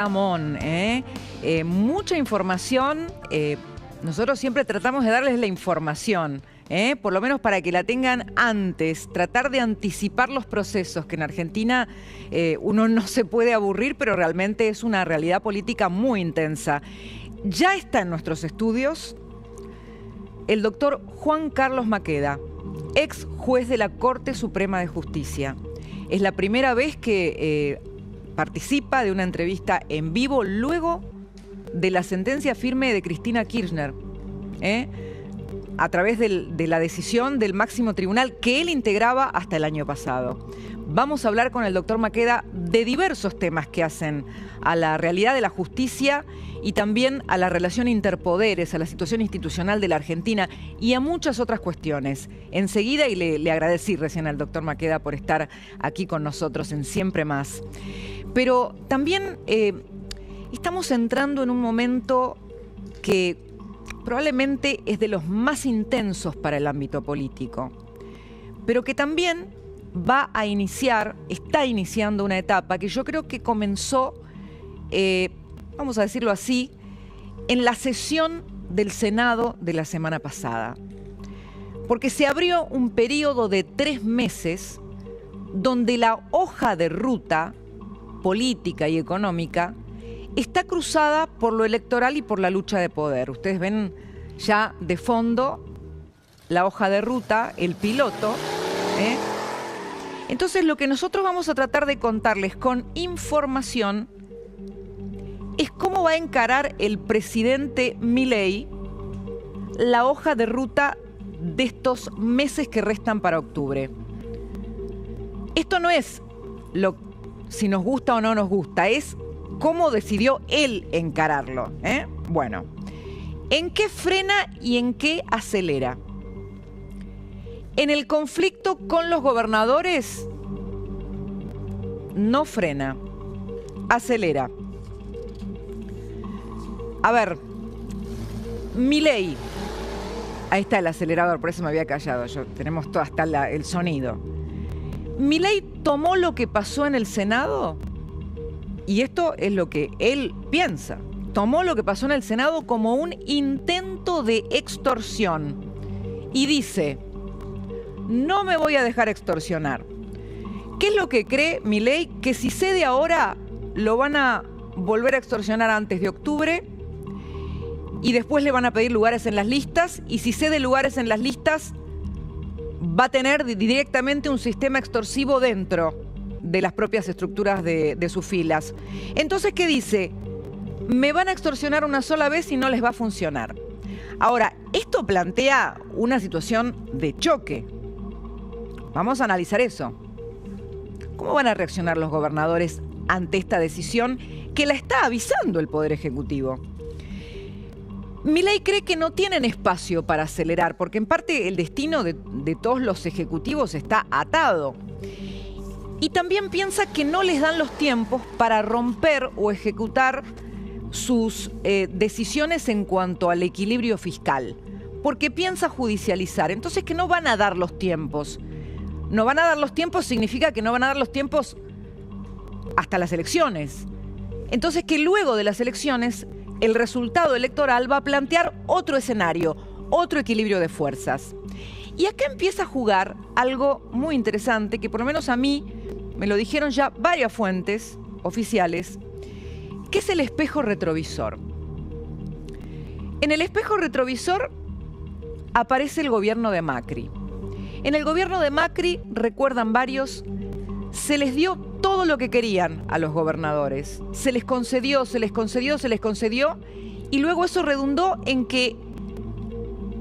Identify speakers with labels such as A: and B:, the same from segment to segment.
A: Ramón, mucha información. Nosotros siempre tratamos de darles la información, por lo menos para que la tengan antes, tratar de anticipar los procesos, que en Argentina uno no se puede aburrir, pero realmente es una realidad política muy intensa. Ya está en nuestros estudios el doctor Juan Carlos Maqueda, ex juez de la Corte Suprema de Justicia. Es la primera vez que participa de una entrevista en vivo luego de la sentencia firme de Cristina Kirchner, a través de la decisión del máximo tribunal que él integraba hasta el año pasado. Vamos a hablar con el doctor Maqueda de diversos temas que hacen a la realidad de la justicia y también a la relación interpoderes, a la situación institucional de la Argentina y a muchas otras cuestiones. Enseguida, y le agradecí recién al doctor Maqueda por estar aquí con nosotros en Siempre Más. Pero también estamos entrando en un momento que probablemente es de los más intensos para el ámbito político, pero que también está iniciando una etapa que yo creo que comenzó, vamos a decirlo así, en la sesión del Senado de la semana pasada. Porque se abrió un periodo de 3 meses donde la hoja de ruta política y económica está cruzada por lo electoral y por la lucha de poder. Ustedes ven ya de fondo la hoja de ruta, el piloto. Entonces, lo que nosotros vamos a tratar de contarles con información es cómo va a encarar el presidente Milei la hoja de ruta de estos meses que restan para octubre. Esto no es si nos gusta o no nos gusta, es cómo decidió él encararlo. Bueno, ¿en qué frena y en qué acelera? En el conflicto con los gobernadores, no frena, acelera. A ver, Milei, ahí está el acelerador, por eso me había callado yo, tenemos todo hasta el sonido. Milei tomó lo que pasó en el Senado, y esto es lo que él piensa, tomó lo que pasó en el Senado como un intento de extorsión, y dice: no me voy a dejar extorsionar. ¿Qué es lo que cree Milei? Que si cede ahora, lo van a volver a extorsionar antes de octubre y después le van a pedir lugares en las listas, y si cede lugares en las listas, va a tener directamente un sistema extorsivo dentro de las propias estructuras de sus filas. Entonces, ¿qué dice? Me van a extorsionar una sola vez y no les va a funcionar. Ahora, esto plantea una situación de choque. Vamos a analizar eso. ¿Cómo van a reaccionar los gobernadores ante esta decisión que la está avisando el Poder Ejecutivo? Milei cree que no tienen espacio para acelerar, porque en parte el destino de todos los ejecutivos está atado. Y también piensa que no les dan los tiempos para romper o ejecutar sus decisiones en cuanto al equilibrio fiscal, porque piensa judicializar. Entonces, que no van a dar los tiempos. No van a dar los tiempos significa que no van a dar los tiempos hasta las elecciones. Entonces, que luego de las elecciones el resultado electoral va a plantear otro escenario, otro equilibrio de fuerzas. Y acá empieza a jugar algo muy interesante que por lo menos a mí me lo dijeron ya varias fuentes oficiales, que es el espejo retrovisor. En el espejo retrovisor aparece el gobierno de Macri. En el gobierno de Macri, recuerdan varios, se les dio todo lo que querían a los gobernadores. Se les concedió, se les concedió, se les concedió, y luego eso redundó en que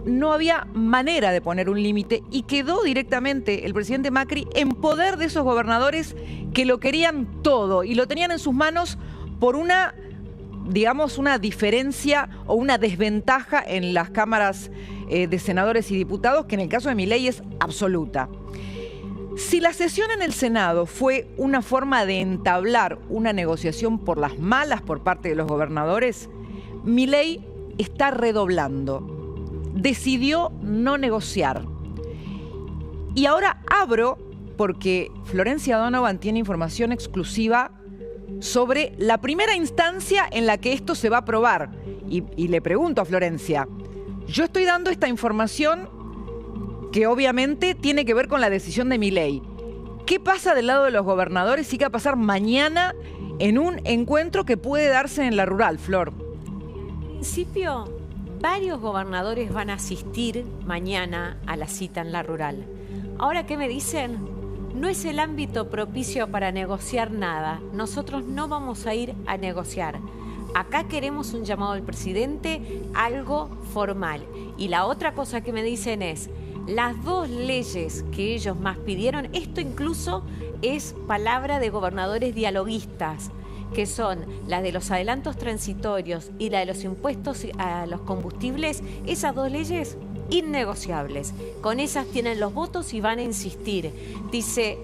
A: no había manera de poner un límite y quedó directamente el presidente Macri en poder de esos gobernadores que lo querían todo y lo tenían en sus manos por una diferencia o una desventaja en las cámaras de senadores y diputados, que en el caso de Milei es absoluta. Si la sesión en el Senado fue una forma de entablar una negociación por las malas por parte de los gobernadores, Milei está redoblando. Decidió no negociar. Y ahora abro, porque Florencia Donovan tiene información exclusiva sobre la primera instancia en la que esto se va a aprobar. Y le pregunto a Florencia, yo estoy dando esta información que obviamente tiene que ver con la decisión de Milei. ¿Qué pasa del lado de los gobernadores y qué va a pasar mañana en un encuentro que puede darse en la rural, Flor?
B: En principio, varios gobernadores van a asistir mañana a la cita en la rural. Ahora, ¿qué me dicen? No es el ámbito propicio para negociar nada. Nosotros no vamos a ir a negociar. Acá queremos un llamado al presidente, algo formal. Y la otra cosa que me dicen es, las dos leyes que ellos más pidieron, esto incluso es palabra de gobernadores dialoguistas, que son la de los adelantos transitorios y la de los impuestos a los combustibles, esas dos leyes innegociables. Con esas tienen los votos y van a insistir. Dice,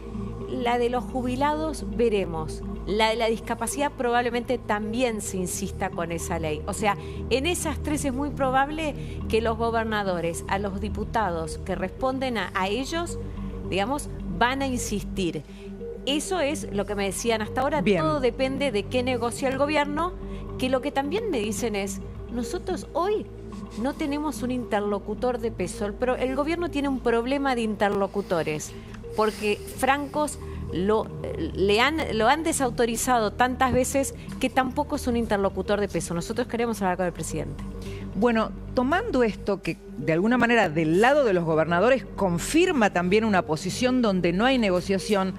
B: la de los jubilados veremos. La de la discapacidad probablemente también se insista con esa ley. O sea, en esas tres es muy probable que los gobernadores, a los diputados que responden a ellos, digamos, van a insistir. Eso es lo que me decían hasta ahora. Bien. Todo depende de qué negocia el gobierno, que lo que también me dicen es, nosotros hoy no tenemos un interlocutor de peso. El gobierno tiene un problema de interlocutores, porque francos lo han desautorizado tantas veces que tampoco es un interlocutor de peso. Nosotros queremos hablar con el presidente.
A: Bueno, tomando esto que de alguna manera del lado de los gobernadores confirma también una posición donde no hay negociación,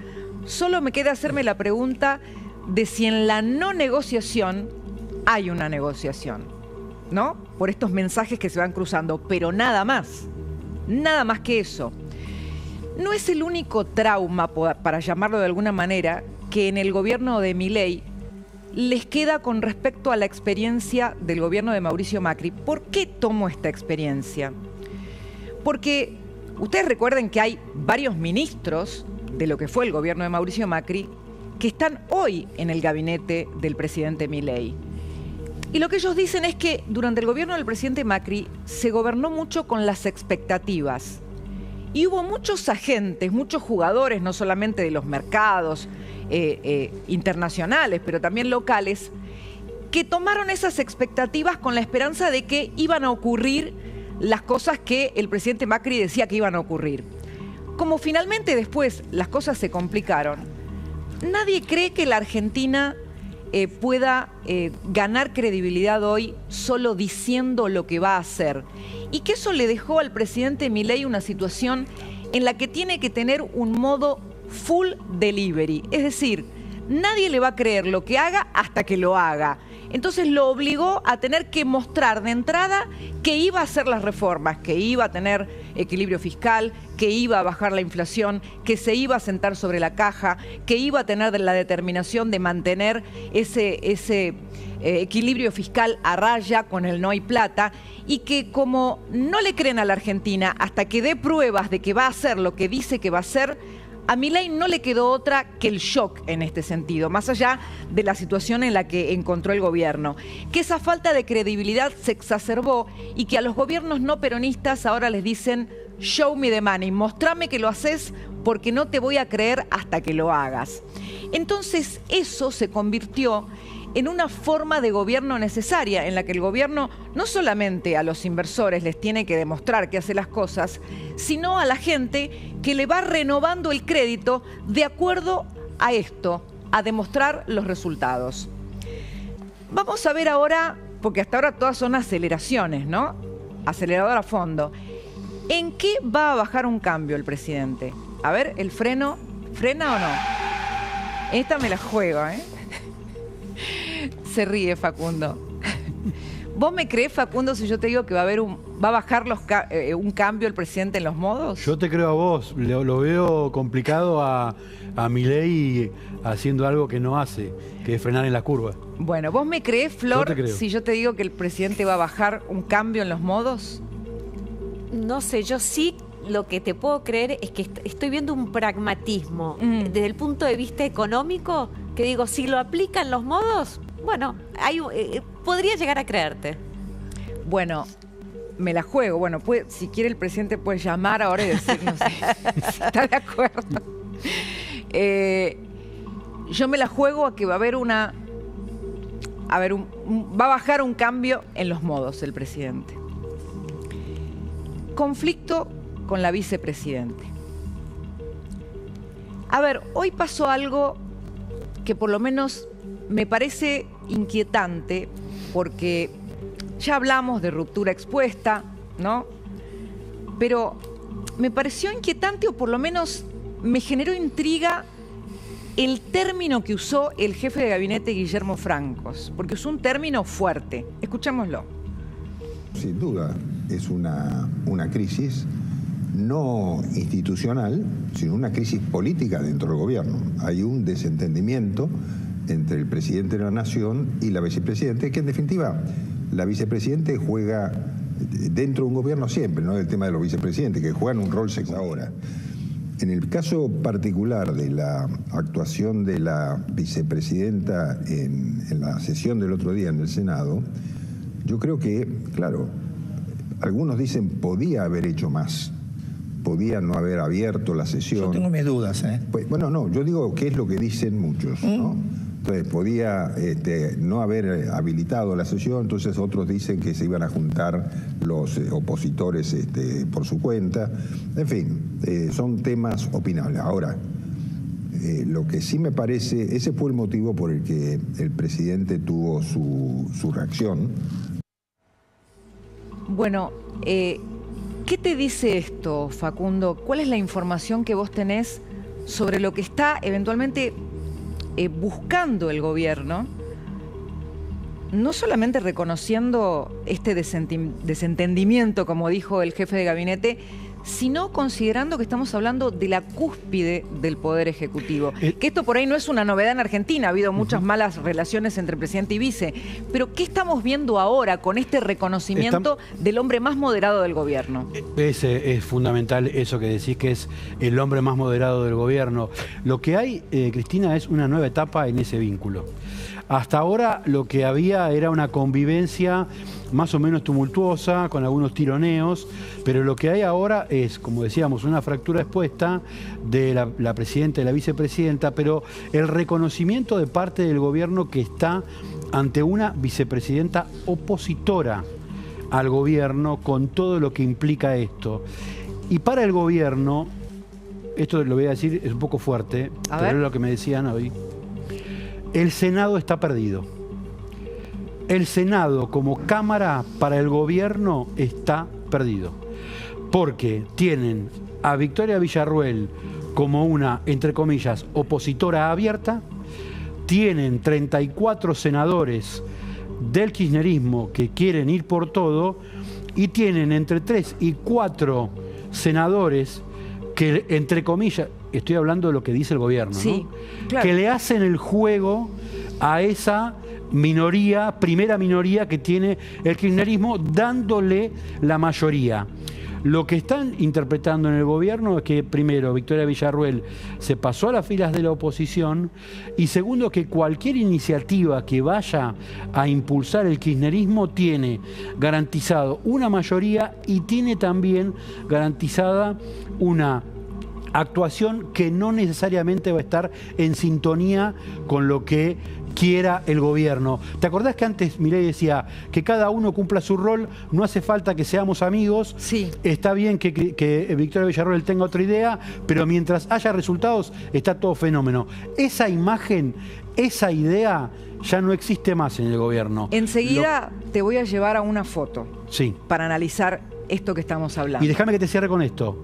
A: solo me queda hacerme la pregunta de si en la no negociación hay una negociación, ¿no? Por estos mensajes que se van cruzando, pero nada más que eso. No es el único trauma, para llamarlo de alguna manera, que en el gobierno de Milei les queda con respecto a la experiencia del gobierno de Mauricio Macri. ¿Por qué tomo esta experiencia? Porque ustedes recuerden que hay varios ministros de lo que fue el gobierno de Mauricio Macri que están hoy en el gabinete del presidente Milei. Y lo que ellos dicen es que durante el gobierno del presidente Macri se gobernó mucho con las expectativas. Y hubo muchos agentes, muchos jugadores, no solamente de los mercados internacionales, pero también locales, que tomaron esas expectativas con la esperanza de que iban a ocurrir las cosas que el presidente Macri decía que iban a ocurrir. Como finalmente después las cosas se complicaron, nadie cree que la Argentina pueda ganar credibilidad hoy solo diciendo lo que va a hacer. Y que eso le dejó al presidente Milei una situación en la que tiene que tener un modo full delivery. Es decir, nadie le va a creer lo que haga hasta que lo haga. Entonces lo obligó a tener que mostrar de entrada que iba a hacer las reformas, que iba a tener equilibrio fiscal, que iba a bajar la inflación, que se iba a sentar sobre la caja, que iba a tener la determinación de mantener ese equilibrio fiscal a raya con el no hay plata, y que como no le creen a la Argentina hasta que dé pruebas de que va a hacer lo que dice que va a hacer, a Milei no le quedó otra que el shock en este sentido, más allá de la situación en la que encontró el gobierno. Que esa falta de credibilidad se exacerbó y que a los gobiernos no peronistas ahora les dicen show me the money, mostrame que lo haces porque no te voy a creer hasta que lo hagas. Entonces eso se convirtió en una forma de gobierno necesaria, en la que el gobierno no solamente a los inversores les tiene que demostrar que hace las cosas, sino a la gente que le va renovando el crédito de acuerdo a esto, a demostrar los resultados. Vamos a ver ahora, porque hasta ahora todas son aceleraciones, ¿no? Acelerador a fondo. ¿En qué va a bajar un cambio el presidente? A ver, el freno, ¿frena o no? Esta me la juego, ¿eh? Se ríe Facundo. ¿Vos me creés, Facundo, si yo te digo que va a bajar un cambio el presidente en los modos?
C: Yo te creo a vos. Lo veo complicado a Milei haciendo algo que no hace, que es frenar en la curva.
A: Bueno, ¿vos me creés, Flor, si yo te digo que el presidente va a bajar un cambio en los modos?
B: No sé, yo sí lo que te puedo creer es que estoy viendo un pragmatismo desde el punto de vista económico, que digo, si lo aplican los modos, bueno, podría llegar a creerte.
A: Bueno, me la juego. Bueno, si quiere el presidente puede llamar ahora y decirnos si está de acuerdo. yo me la juego a que va a haber va a bajar un cambio en los modos el presidente. Conflicto con la vicepresidente. A ver, hoy pasó algo que por lo menos me parece inquietante, porque ya hablamos de ruptura expuesta, ¿no? Pero me pareció inquietante, o por lo menos me generó intriga, el término que usó el jefe de gabinete Guillermo Francos, porque usó un término fuerte. Escuchémoslo.
D: Sin duda, es una crisis no institucional, sino una crisis política dentro del gobierno. Hay un desentendimiento entre el presidente de la Nación y la vicepresidente, que en definitiva la vicepresidente juega dentro de un gobierno siempre, no es el tema de los vicepresidentes, que juegan un rol sexual ahora. En el caso particular de la actuación de la vicepresidenta en la sesión del otro día en el Senado, yo creo que, claro, algunos dicen podía haber hecho más, podía no haber abierto la sesión.
E: Yo tengo mis dudas, ¿eh?
D: Pues, bueno, no, yo digo que es lo que dicen muchos, ¿no? Entonces podía no haber habilitado la sesión, entonces otros dicen que se iban a juntar los opositores por su cuenta. En fin, son temas opinables. Ahora, lo que sí me parece, ese fue el motivo por el que el presidente tuvo su reacción.
A: Bueno, ¿qué te dice esto, Facundo? ¿Cuál es la información que vos tenés sobre lo que está eventualmente buscando el gobierno? No solamente reconociendo este desentendimiento, como dijo el jefe de gabinete, sino considerando que estamos hablando de la cúspide del Poder Ejecutivo. Que esto por ahí no es una novedad en Argentina, ha habido muchas malas relaciones entre presidente y vice, pero ¿qué estamos viendo ahora con este reconocimiento del hombre más moderado del gobierno?
C: Es fundamental eso que decís, que es el hombre más moderado del gobierno. Lo que hay, Cristina, es una nueva etapa en ese vínculo. Hasta ahora lo que había era una convivencia más o menos tumultuosa, con algunos tironeos, pero lo que hay ahora es, como decíamos, una fractura expuesta de la presidenta y la vicepresidenta, pero el reconocimiento de parte del gobierno que está ante una vicepresidenta opositora al gobierno, con todo lo que implica esto. Y para el gobierno, esto lo voy a decir, es un poco fuerte, pero es lo que me decían hoy, el Senado está perdido. El Senado como Cámara para el gobierno está perdido. Porque tienen a Victoria Villarruel como una, entre comillas, opositora abierta. Tienen 34 senadores del kirchnerismo que quieren ir por todo. Y tienen entre 3 y 4 senadores que, entre comillas, estoy hablando de lo que dice el gobierno,
A: sí,
C: ¿no?
A: Claro.
C: Que le hacen el juego a esa minoría, primera minoría que tiene el kirchnerismo, dándole la mayoría. Lo que están interpretando en el gobierno es que, primero, Victoria Villarruel se pasó a las filas de la oposición, y segundo, que cualquier iniciativa que vaya a impulsar el kirchnerismo tiene garantizado una mayoría y tiene también garantizada una actuación que no necesariamente va a estar en sintonía con lo que quiera el gobierno. ¿Te acordás que antes Milei decía que cada uno cumpla su rol, no hace falta que seamos amigos?
A: Sí.
C: Está bien que Victoria Villarruel tenga otra idea, pero mientras haya resultados está todo fenómeno. Esa imagen, esa idea ya no existe más en el gobierno.
A: Enseguida te voy a llevar a una foto,
C: sí,
A: para analizar esto que estamos hablando.
C: Y déjame que te cierre con esto.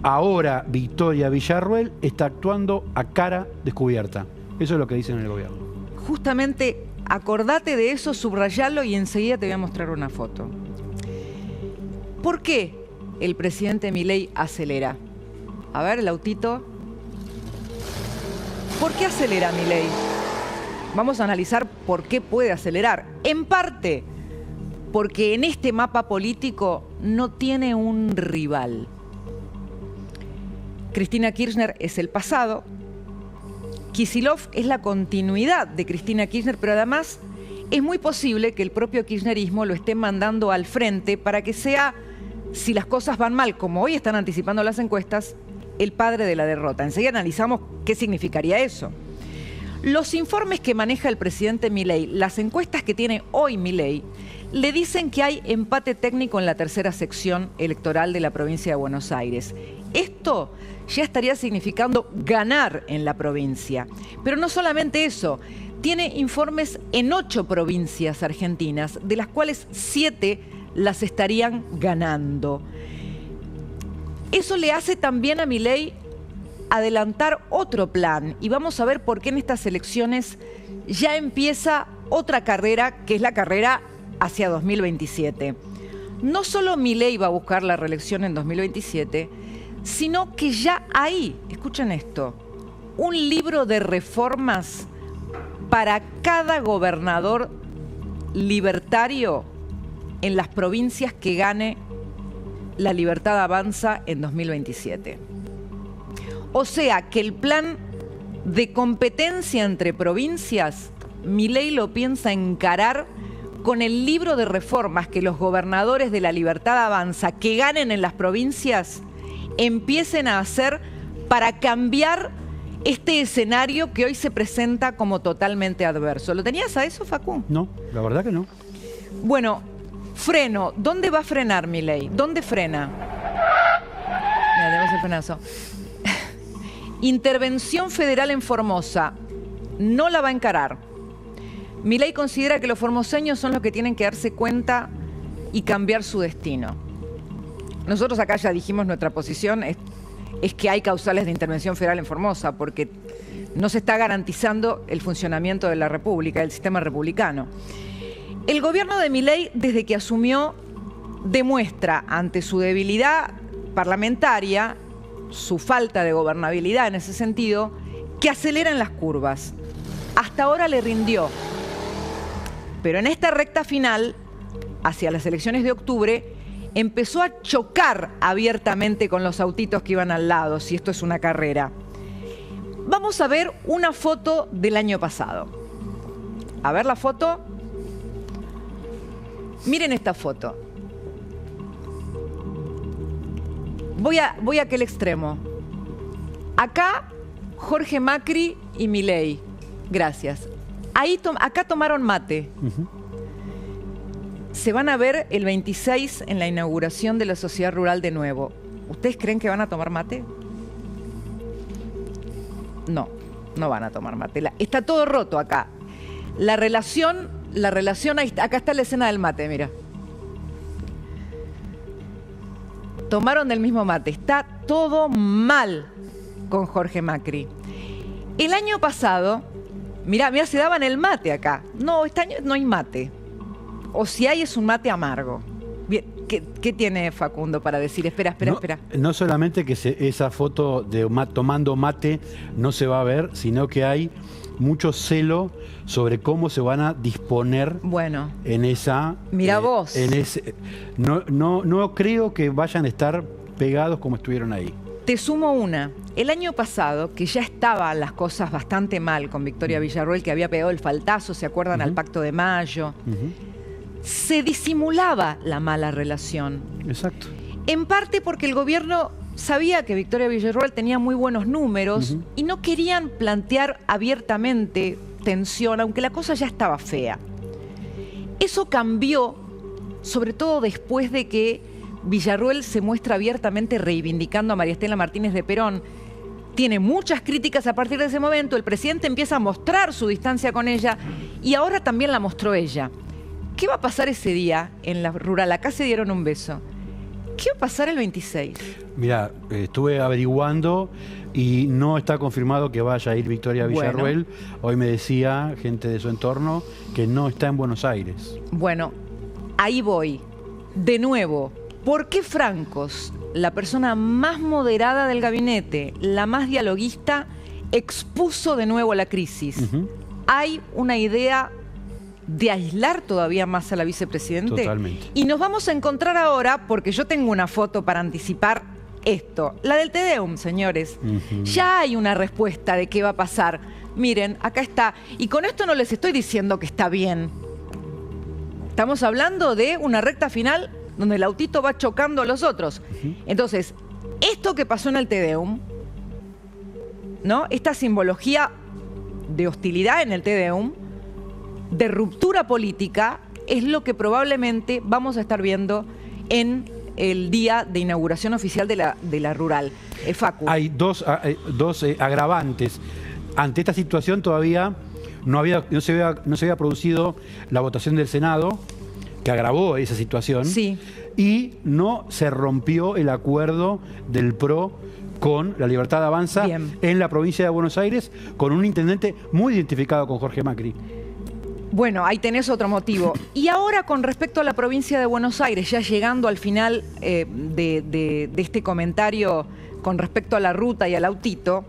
C: Ahora Victoria Villarruel está actuando a cara descubierta. Eso es lo que dicen en el gobierno.
A: Justamente, acordate de eso, subrayalo y enseguida te voy a mostrar una foto. ¿Por qué el presidente Milei acelera? A ver, el autito. ¿Por qué acelera Milei? Vamos a analizar por qué puede acelerar. En parte, porque en este mapa político no tiene un rival. Cristina Kirchner es el pasado. Kicillof es la continuidad de Cristina Kirchner, pero además es muy posible que el propio kirchnerismo lo esté mandando al frente para que sea, si las cosas van mal, como hoy están anticipando las encuestas, el padre de la derrota. Enseguida analizamos qué significaría eso. Los informes que maneja el presidente Milei, las encuestas que tiene hoy Milei, le dicen que hay empate técnico en la tercera sección electoral de la provincia de Buenos Aires. Esto ya estaría significando ganar en la provincia. Pero no solamente eso, tiene informes en 8 provincias argentinas, de las cuales 7 las estarían ganando. Eso le hace también a Milei adelantar otro plan, y vamos a ver por qué en estas elecciones ya empieza otra carrera, que es la carrera hacia 2027. No solo Milei va a buscar la reelección en 2027, sino que ya hay, escuchen esto, un libro de reformas para cada gobernador libertario en las provincias que gane La Libertad Avanza en 2027. O sea que el plan de competencia entre provincias, Milei lo piensa encarar con el libro de reformas que los gobernadores de La Libertad Avanza que ganen en las provincias empiecen a hacer para cambiar este escenario que hoy se presenta como totalmente adverso. ¿Lo tenías a eso, Facu?
C: No, la verdad que no.
A: Bueno, freno. ¿Dónde va a frenar Milei? ¿Dónde frena? Mira, tenemos el frenazo. Intervención federal en Formosa. No la va a encarar. Milei considera que los formoseños son los que tienen que darse cuenta y cambiar su destino. Nosotros acá ya dijimos nuestra posición, es que hay causales de intervención federal en Formosa, porque no se está garantizando el funcionamiento de la República, del sistema republicano. El gobierno de Milei, desde que asumió, demuestra ante su debilidad parlamentaria, su falta de gobernabilidad en ese sentido, que aceleran las curvas. Hasta ahora le rindió. Pero en esta recta final, hacia las elecciones de octubre, empezó a chocar abiertamente con los autitos que iban al lado, si esto es una carrera. Vamos a ver una foto del año pasado. A ver la foto. Miren esta foto. Voy a aquel extremo. Acá, Jorge Macri y Milei. Gracias. Acá tomaron mate. Se van a ver el 26 en la inauguración de la Sociedad Rural de nuevo. ¿Ustedes creen que van a tomar mate? No, no van a tomar mate. Está todo roto acá. La relación, acá está la escena del mate, mira. Tomaron del mismo mate. Está todo mal con Jorge Macri. El año pasado, mirá, se daban el mate acá. No, este año no hay mate. O si hay, es un mate amargo. Bien, ¿qué tiene Facundo para decir? Espera.
C: No solamente que esa foto de tomando mate no se va a ver, sino que hay mucho celo sobre cómo se van a disponer en esa...
A: Mira vos.
C: No creo que vayan a estar pegados como estuvieron ahí.
A: Te sumo una. El año pasado, que ya estaban las cosas bastante mal con Victoria Villarroel, que había pegado el faltazo, ¿se acuerdan? Al Pacto de Mayo. Se disimulaba la mala relación.
C: Exacto.
A: En parte porque el gobierno sabía que Victoria Villarroel tenía muy buenos números y no querían plantear abiertamente tensión, aunque la cosa ya estaba fea. Eso cambió, sobre todo después de que Villarroel se muestra abiertamente reivindicando a María Estela Martínez de Perón. Tiene muchas críticas a partir de ese momento. El presidente empieza a mostrar su distancia con ella y ahora también la mostró ella. ¿Qué va a pasar ese día en la rural? Acá se dieron un beso. ¿Qué va a pasar el 26? Mirá,
C: estuve averiguando y no está confirmado que vaya a ir Victoria Villarroel. Hoy me decía gente de su entorno que no está en Buenos Aires.
A: Bueno, ahí voy. De nuevo, ¿por qué Francos, la persona más moderada del gabinete, la más dialoguista, expuso de nuevo la crisis? Hay una idea de aislar todavía más a la vicepresidente.
C: Totalmente.
A: Y nos vamos a encontrar ahora, porque yo tengo una foto para anticipar esto. La del Te Deum, señores. Ya hay una respuesta de qué va a pasar. Miren, acá está. Y con esto no les estoy diciendo que está bien. Estamos hablando de una recta final donde el autito va chocando a los otros. Entonces, esto que pasó en el Te Deum, ¿no? Esta simbología de hostilidad en el Te Deum, de ruptura política, es lo que probablemente vamos a estar viendo en el día de inauguración oficial de la rural. Facu.
C: Hay dos agravantes. Ante esta situación todavía no se había producido la votación del Senado, que agravó esa situación.
A: Sí.
C: Y no se rompió el acuerdo del PRO con La Libertad Avanza. Bien. En la provincia de Buenos Aires, con un intendente muy identificado con Jorge Macri.
A: Bueno, ahí tenés otro motivo. Y ahora, con respecto a la provincia de Buenos Aires, ya llegando al final de este comentario con respecto a la ruta y al autito,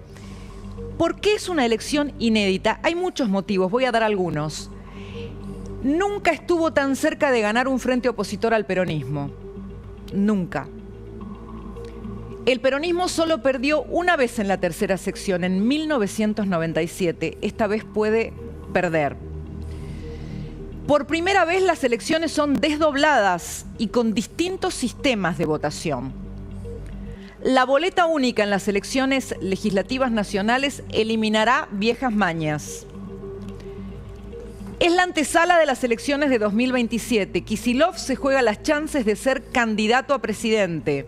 A: ¿por qué es una elección inédita? Hay muchos motivos, voy a dar algunos. Nunca estuvo tan cerca de ganar un frente opositor al peronismo. Nunca. El peronismo solo perdió una vez en la tercera sección, en 1997. Esta vez puede perder. Por primera vez las elecciones son desdobladas y con distintos sistemas de votación. La boleta única en las elecciones legislativas nacionales eliminará viejas mañas. Es la antesala de las elecciones de 2027. Kicillof se juega las chances de ser candidato a presidente.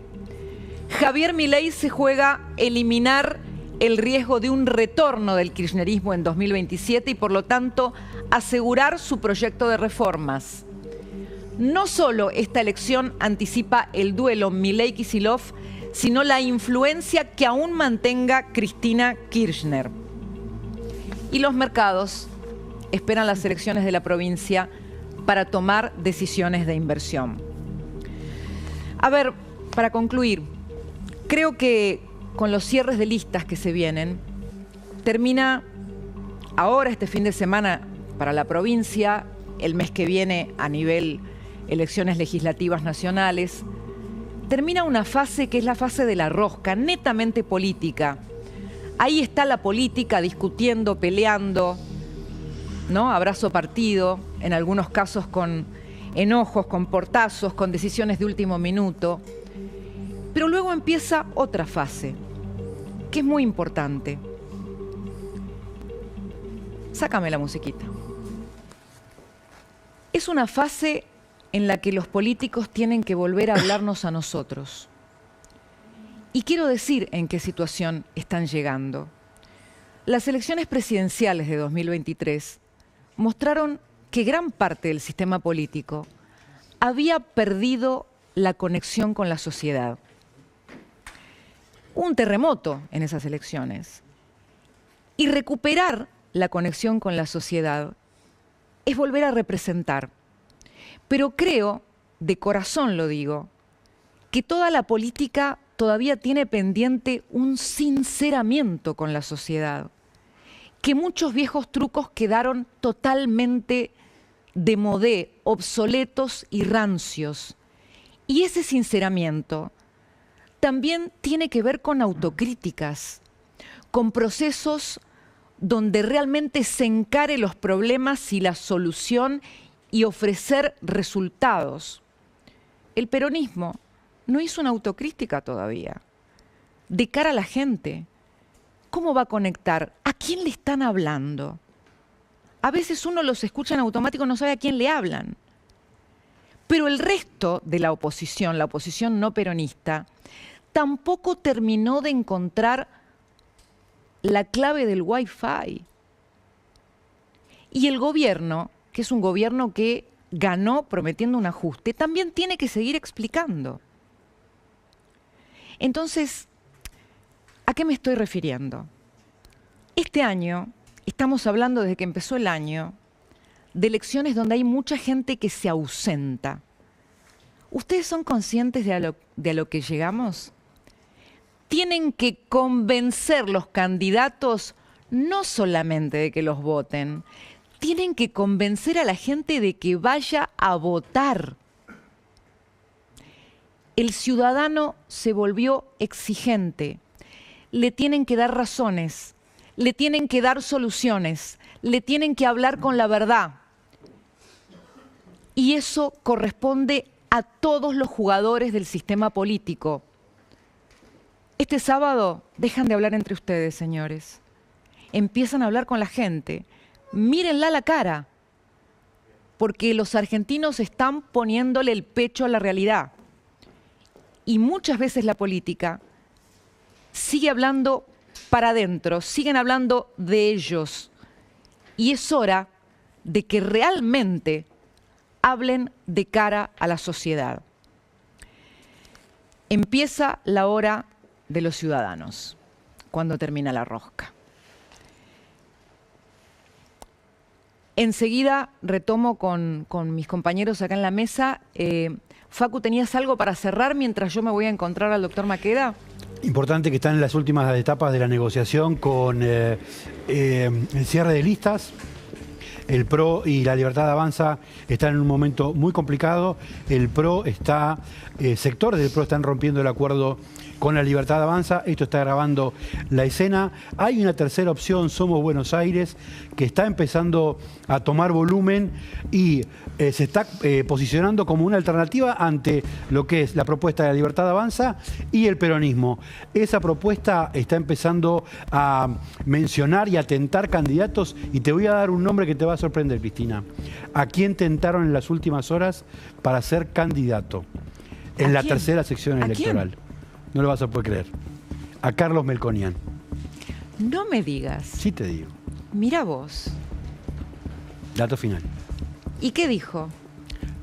A: Javier Milei se juega eliminar el riesgo de un retorno del kirchnerismo en 2027 y, por lo tanto, asegurar su proyecto de reformas. No solo esta elección anticipa el duelo Milei-Kicillof, sino la influencia que aún mantenga Cristina Kirchner. Y los mercados esperan las elecciones de la provincia para tomar decisiones de inversión. A ver, para concluir, creo que con los cierres de listas que se vienen, termina ahora este fin de semana para la provincia, el mes que viene a nivel elecciones legislativas nacionales, termina una fase que es la fase de la rosca, netamente política. Ahí está la política discutiendo, peleando, ¿no? Abrazo partido, en algunos casos con enojos, con portazos, con decisiones de último minuto. Pero luego empieza otra fase, que es muy importante. Sácame la musiquita. Es una fase en la que los políticos tienen que volver a hablarnos a nosotros. Y quiero decir en qué situación están llegando. Las elecciones presidenciales de 2023 mostraron que gran parte del sistema político había perdido la conexión con la sociedad. Un terremoto en esas elecciones. Y recuperar la conexión con la sociedad es volver a representar. Pero creo, de corazón lo digo, que toda la política todavía tiene pendiente un sinceramiento con la sociedad. Que muchos viejos trucos quedaron totalmente de modé, obsoletos y rancios. Y ese sinceramiento también tiene que ver con autocríticas, con procesos donde realmente se encare los problemas y la solución y ofrecer resultados. El peronismo no hizo una autocrítica todavía. De cara a la gente, ¿cómo va a conectar? ¿A quién le están hablando? A veces uno los escucha en automático y no sabe a quién le hablan. Pero el resto de la oposición no peronista, tampoco terminó de encontrar la clave del Wi-Fi. Y el gobierno, que es un gobierno que ganó prometiendo un ajuste, también tiene que seguir explicando. Entonces, ¿a qué me estoy refiriendo? Este año, estamos hablando desde que empezó el año, de elecciones donde hay mucha gente que se ausenta. ¿Ustedes son conscientes de a lo que llegamos? Tienen que convencer los candidatos no solamente de que los voten, tienen que convencer a la gente de que vaya a votar. El ciudadano se volvió exigente. Le tienen que dar razones, le tienen que dar soluciones, le tienen que hablar con la verdad. Y eso corresponde a todos los jugadores del sistema político. Este sábado dejan de hablar entre ustedes, señores, empiezan a hablar con la gente, mírenla a la cara, porque los argentinos están poniéndole el pecho a la realidad. Y muchas veces la política sigue hablando para adentro, siguen hablando de ellos. Y es hora de que realmente hablen de cara a la sociedad. Empieza la hora de los ciudadanos, cuando termina la rosca. Enseguida retomo con mis compañeros acá en la mesa. Facu, ¿tenías algo para cerrar mientras yo me voy a encontrar al doctor Maqueda?
C: Importante que están en las últimas etapas de la negociación con el cierre de listas. El PRO y la Libertad Avanza están en un momento muy complicado. El PRO sectores del PRO están rompiendo el acuerdo con la Libertad Avanza. Esto está agravando la escena. Hay una tercera opción, Somos Buenos Aires, que está empezando a tomar volumen y se está posicionando como una alternativa ante lo que es la propuesta de la Libertad Avanza y el peronismo. Esa propuesta está empezando a mencionar y a tentar candidatos, y te voy a dar un nombre que te va a sorprender, Cristina. ¿A quién tentaron en las últimas horas para ser candidato en la tercera sección electoral? No lo vas a poder creer. A Carlos Melconian.
A: No me digas.
C: Sí te digo.
A: Mira vos.
C: Dato final.
A: ¿Y qué dijo?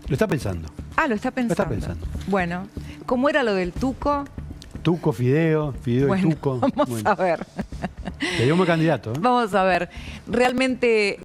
C: Lo está pensando.
A: Ah, lo está pensando.
C: Lo está pensando.
A: Bueno, ¿cómo era lo del tuco?
C: Tuco, Fideo
A: Bueno,
C: y Tuco.
A: Vamos a ver.
C: Te dio un candidato, ¿eh?
A: Vamos a ver. Realmente